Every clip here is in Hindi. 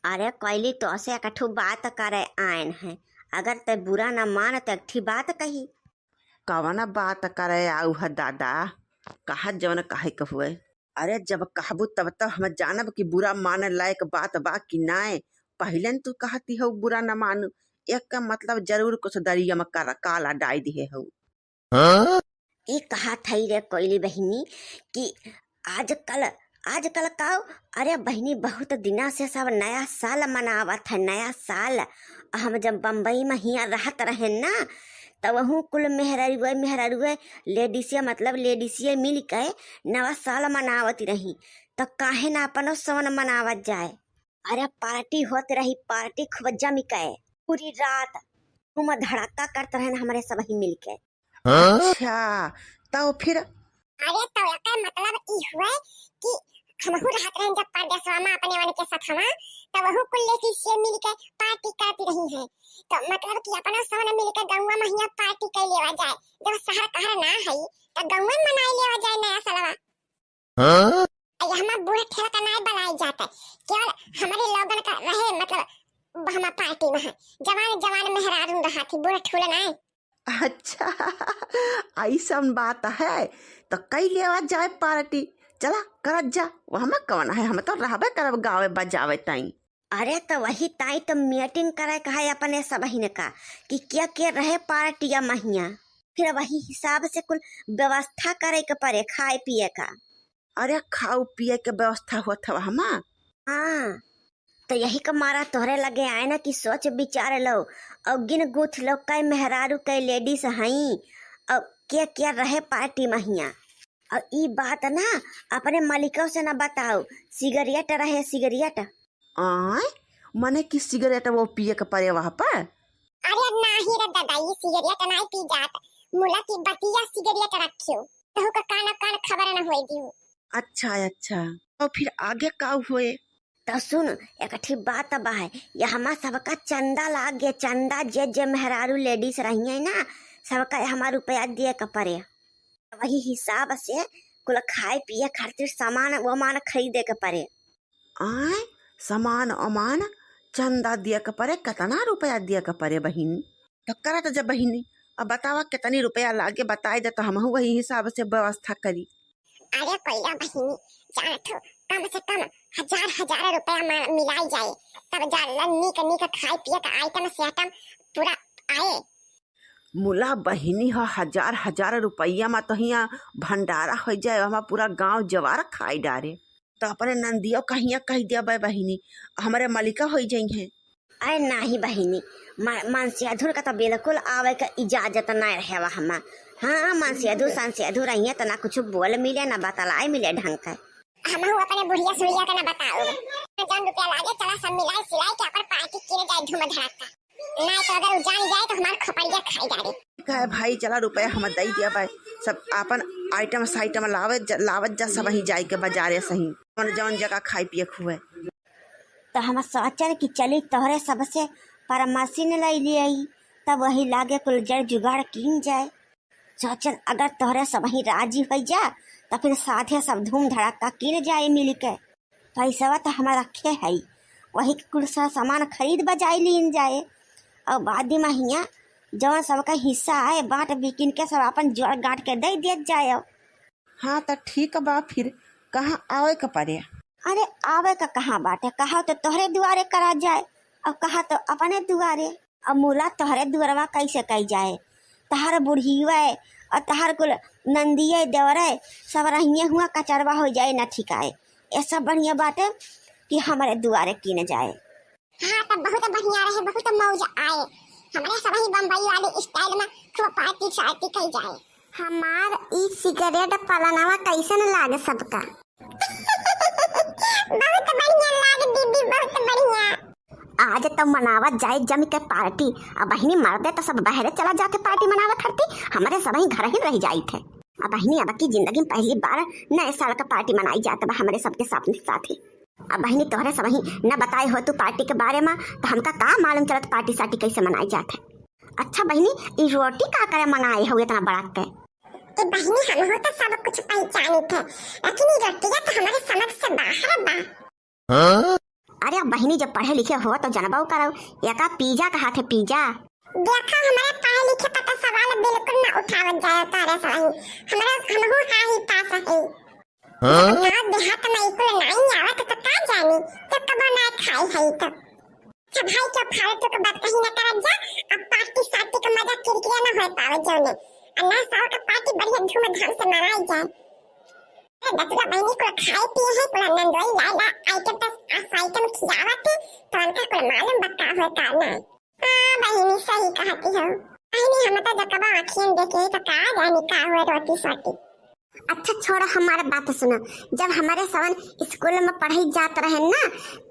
अरे कोयली तो से कठू बात करे आयन है। अगर ते बुरा न मान तो अठी बात कही। कवना बात करे आऊ ह दादा, कहा जवन काहे कहुए। अरे जब कहबू तब तब हम जानब कि बुरा माने लायक बात बा कि नाय। पहले तू कहती हो बुरा न मानू, एक का मतलब जरूर कुछ दरिया में काला डाई दिए हो। ये कहा थई रे कोयली बहिनी कि आजकल आजकल का। अरे बहिनी बहुत दिना से सब नया साल मनावत है, नया साल। हम जब बम्बई में हिया रहत रहे ना, तब वहू कुल मेहरारुए लेडीसिया मतलब लेडीसिया मिल के नवा साल मनावती रही। तो काहे ना अपनो सवन मनावत जाए। अरे पार्टी होत रही, पार्टी खूब जमी के पूरी रात तुम धड़ाका करते रहे हमारे सब ही मिल के। अच्छा तो फिर अरे तो एकर मतलब ई हुए कि हमहु रहत रहे जब परदेसवा में अपने वन के साथ हवा, तब वहु कुल लेडीज से मिल के पार्टी करती रही है। तो मतलब कि अपना सब मिल के गौवा में हिया पार्टी कर लेवा जाए। जब शहर कहर ना है तो गौवा में मनाई लेवा जाए नया सालवा। ये हमार बूढ़े ठेला का नाय बनाई जाता है, केवल हमारे लोगन का रहे मतलब हम पार्टी में है। जवान जवान मेहरारू रहा थी, बूढ़े ठूले नाय। अच्छा ऐसा बात है तो कई लेवा जाए पार्टी। चला करत जा, वहाँ में कौन है, हम तो रहबे करब गावे बजावे ताई। अरे तो वही ताई तो मीटिंग करे कहा अपने सब ही ने का कि क्या क्या रहे पार्टिया महिया, फिर वही हिसाब से कुल व्यवस्था करे के पड़े खाए पिए का। अरे खाओ पिए के व्यवस्था होत हवा हमा। हाँ तो यही का मारा तोहरे लगे आए ना कि सोच विचार लो और गिन गुथ लो कई मेहरारू कई लेडीज हई और क्या क्या रहे पार्टी महिया। और ई बात ना अपने मालिकों से ना बताओ। सिगरेट रहे सिगरेट। आय मने की सिगरेट वो पिए के पड़े वहाँ पर। अरे नाही रे दादा, ये सिगरेट नहीं पी जात। मुला की बतिया सिगरेट रखियो तो का कान खबर न होई दियो। अच्छा तो फिर आगे का हुए। तो सुन एक ठीक बात बा है, ये हमार सबका चंदा लाग गया। चंदा जे जे मेहरारू लेडीज रही है ना, सबका हमार रुपया दिए के पड़े। वही हिसाब से कुल खाए पिए खातिर सामान वमान खरीदे के पड़े। आय सामान अमान चंदा दिया के पड़े, कितना रुपया दिया के पड़े बहिनी। तो करत जब बहिनी अब बतावा कितनी रुपया लागे बताए दे तो हम वही हिसाब से व्यवस्था करी। अरे कोइला बहिनी जानत हो, कम से कम हजार रुपया मिलाई जाए तब जा नीक खाए पिए का आइटम से आइटम पूरा आए। मुला बहिनी हो हजार रुपया में तो हिया भंडारा हो जाए, हमारा पूरा गांव जवार खाई डारे। तो अपने नंदियों कहिया कह दिया बहिनी, हमारे मालिका हो जाएंगे। अरे नहीं बहिनी, मन से अधूर का तो बिल्कुल आवे का इजाजत नहीं रहे हमा। हाँ मन से अधूर सन से अधूर रही तो ना कुछ बोल मिले ना बतलाए मिले ढंग का। हम अपने बुढ़िया सुढ़िया का ना बताओ, जान रुपया लागे चला सब मिलाई सिलाई के अपन पार्टी किने जाए धूम धड़ाका। नहीं तो अगर जान जाए तो हमार खोपड़िया खाई डाले। कहे भाई चला रुपया हम दे दिया भाई, सब अपन आइटम साइटम लावत जा सब ही जाए के बाजारे सही जौन जगह खाई पिए खुए। तो हम सोचन कि चली तोहरे सबसे परामर्शी ने ले लिए तब वही लागे कुल जड़ जुगाड़ कीन जाए। सोचन अगर तोहरे सब ही राजी हो जा तो फिर साथे सब धूम धड़ाका कीन जाए मिल के। पैसा तो हमारा रखे है, वही कुल सा सामान खरीद बजाई लीन जाए और बाद में हिया जवन सबका हिस्सा आए बांट बिकिन के सब अपन जोड़ गांठ के दे दिया जाए। हाँ तो ठीक बा, फिर कहाँ आवे के पड़े। अरे आवे का कहाँ बाटे, कहा तो तोहरे दुआरे करा जाए और कहा तो अपने दुआरे। अब मूला तोहरे दुआरवा कैसे कही जाए, तहार बुढ़िया और तहार कुल नंदिये देवरे सब रहिए हुआ कचरवा हो जाए न ठिकाए। ऐसा बढ़िया बाटे कि हमारे दुआरे कीने जाए। हाँ तब बहुत बढ़िया रहे, बहुत मौज आए। हमारे सब ही बम्बई वाले स्टाइल में खूब पार्टी शार्टी कई जाए। हमार ई सिगरेट पलानावा कैसन लागे सबका। बहुत बढ़िया लागे दीदी, बहुत बढ़िया। आज तो मनावत जाए जम के पार्टी। अब बहिनी मर दे तो सब बहरे चला जाके पार्टी मनावा करती, हमारे सब ही घर ही रह जाई थे। अब बहिनी अब की जिंदगी में पहली बार नए साल का पार्टी मनाई जाता है हमारे सबके साथ ही। अब बहिनी तोहरे सब ही न बताए हो तू पार्टी के बारे में, तो हमका का मालूम चलत पार्टी सार्टी कैसे मनाई जाते है। अच्छा बहिनी ई रोटी का करे मंगाए हो इतना बड़ा के। ए बहिनी हम हो तो सब कुछ पहचानी थे, लेकिन ये रोटियां तो हमारे समझ से बाहर बा। अरे बहनी जब पढ़े लिखे हो तो जनबाऊ करो एका पिज्जा कहा थे पिज्जा। देखो हमारे पढ़े लिखे पता सवाल बिल्कुल ना उठावत जाए तारे सही हमारा हमहु हाही पास है ना देहात में इकुल नहीं आवत तो का जानी तो कब ना खाई है तो सब भाई के फालतू के बात कहीं ना करत जा अब पार्टी साथी का मजा किरकिरा ना हो पावे जोने अन्ना साल का पार्टी बढ़िया धूमधाम से मनाई जाए। दसरा बहनी को खाए पिए है पूरा नंदोई लाला आइटम तक आइटम खिलावत तो उनका को मालूम बता हो का ना। हां बहनी सही कहती हो बहनी हम तो जकबा आँखें देखे तो का जानी का हुए रोटी सोटी। अच्छा छोड़ा हमारा बात सुनो, जब हमारे सवन स्कूल में पढ़ाई जात रहे ना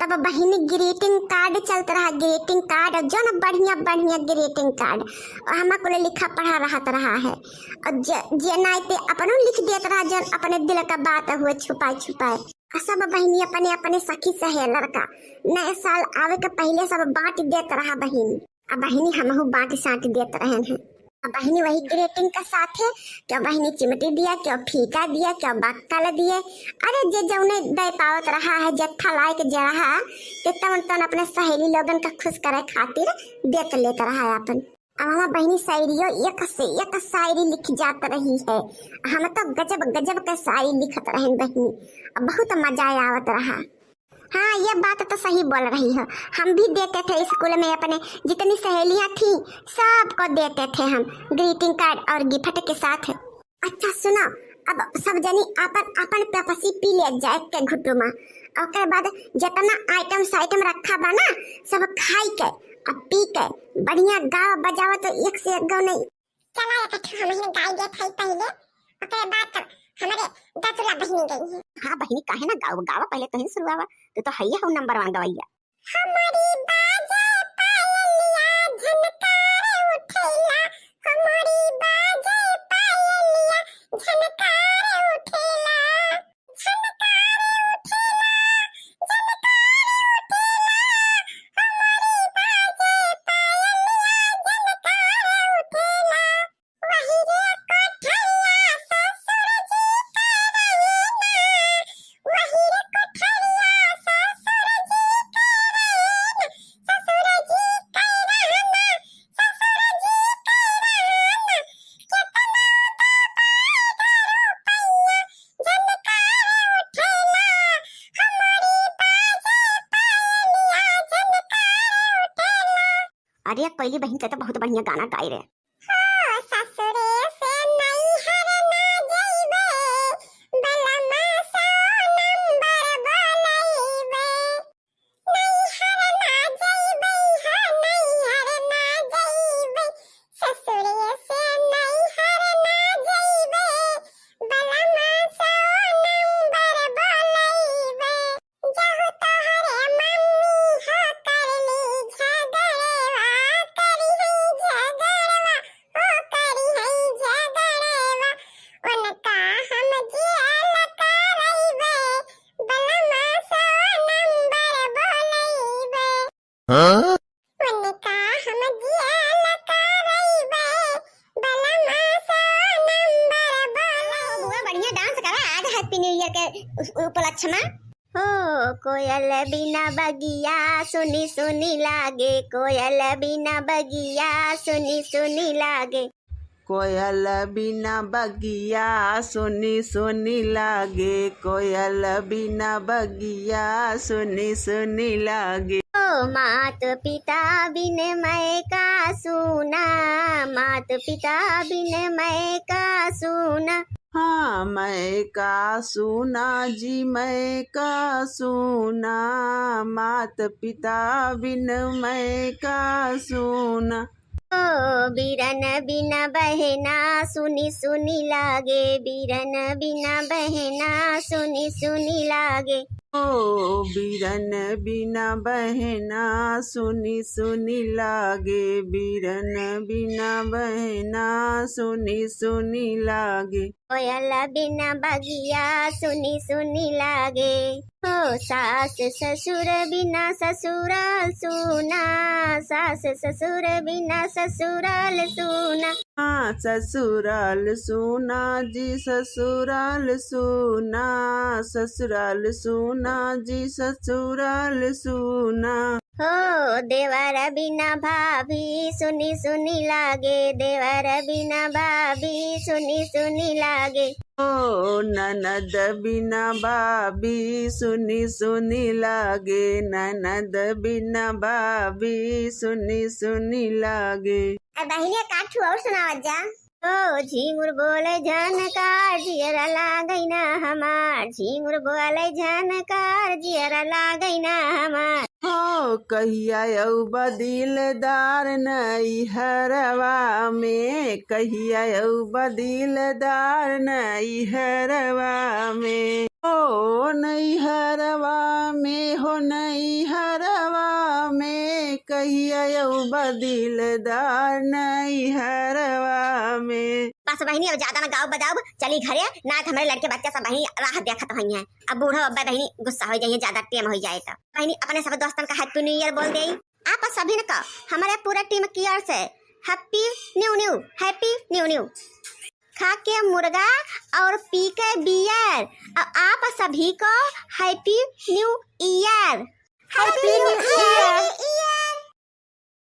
तब बहिनी ग्रीटिंग कार्ड चलता रहा, ग्रीटिंग कार्ड जो ना बढ़िया बढ़िया ग्रीटिंग कार्ड हमको लिखा पढ़ा रहा है और जे नाइते अपनों लिख देता रहा जो अपने दिल का बात हुए छुपाए छुपाए सब बहिनी अपने अपने सखी सहेलर का नए साल आवे के पहले सब बांट देता रहा बहिनी। अब बहिनी हमहु बांट साट देते रहे हैं। अब बहिनी वही ग्रीटिंग का साथ है, क्या बहिनी चिमटी दिया, क्या फीका दिया, क्या बक्कल दिए, अरे जे जौने दे पावत रहा है जत्था लायक जे रहा ते तवन अपने सहेली लोगन का खुश करे खातिर देत लेता रहा है अपन। अब हमार बहिनी शायरियों एक से एक शायरी लिख जात रही है, हम तो गजब गजब के शायरी लिखत रहे बहिनी, अब बहुत मजा आवत रहा। हाँ ये बात तो सही बोल रही हो, हम भी देते थे स्कूल में अपने जितनी सहेलियां थी सबको देते थे हम ग्रीटिंग कार्ड और गिफ्ट के साथ। अच्छा सुनो, अब सब जनी अपन अपन पेपसी पी ले जाए के घुटू में और के बाद जितना आइटम रखा बा ना सब खाई के और पी के बढ़िया गाव बजाओ तो एक से एक गाँव नहीं चला इकट्ठा हम गाय दे थे पहले ओकरे बाद हमारे दसरा बहनी गई है। हाँ बहनी काहे ना गावा पहले तो ही शुरुआवा तो हैया हो नंबर 1 गवैया। हमारी बाजे पायलिया झनकार उठेला हमारी बाजे पायलिया झनकार उठेला झनकार उठेला झनकार उठेला हमारी बाजे पायलिया झनकार उठेला वही रे कोठैया ससुर जी करैना वही रे कोठैया ससुर जी अरे पहली बहन तो बहुत बढ़िया गाना गाई रहे। उपलक्ष्य में हो कोयल बिना बगिया सुनी सुनी लागे, कोयल बिना बगिया सुनी सुनी लागे, कोयल बिना बगिया सुनी सुनी लागे, कोयल बिना बगिया सुनी सुनी लागे। ओ मात पिता बिन मैं का सूना, मात पिता बिन मैं का सूना। हाँ मैं का सुना जी मैं का सुना, मात पिता बिन मैं का सुना। ओ बीरन बिना बहना सुनी सुनी लागे, बीरन बिना बहना सुनी सुनी लागे। ओ बीरन बिना बहना सुनी सुनी लागे, बीरन बिना बहना सुनी सुनी लागे। कोयल बिना बगिया सुनी सुनी लागे, हो सास ससुर बिना ससुराल सूना, सास ससुर बिना ससुराल सूना। हाँ ससुराल सोना जी ससुराल सोना, ससुराल सोना जी ससुराल सोना। हो देवर बिना भाभी सुनी सुनी लागे, देवर बिना भाभी सुनी सुनी लागे। ओ ननद बिना भाभी सुनी सुनी लागे, ननद बिना भाभी सुनी सुनी लागे। बहिनी काठू और सुनावत जा। ओ झिंगुर बोले झनकार जियरा लागै ना हमार, झिंगुर बोले झनकार जियरा लागै ना हमार। हो कहिया यौ बदिलदार नैहरवा में, कहिया यौ बदिलदार नैहरवा में। हो नैहरवा में, हो नैहरवा में, कहिया यौ बदिलदार नैहरवा में। बस बहिनी अब ज्यादा ना गाओ बजाओ, चली घरे ना हमारे लड़के बच्चे सब बहिनी राह देखत हुई हैं। अब बूढ़ो अब्बा बहिनी गुस्सा हो जाइए, ज्यादा टेम हो जाए तो बहिनी अपने सब दोस्तन का हैप्पी न्यू ईयर बोल दे। आप सभी ने का हमारे पूरा टीम की ओर से happy new new, happy new new. खा के मुर्गा और पी के बियर, और आप सभी को happy new year, happy new year.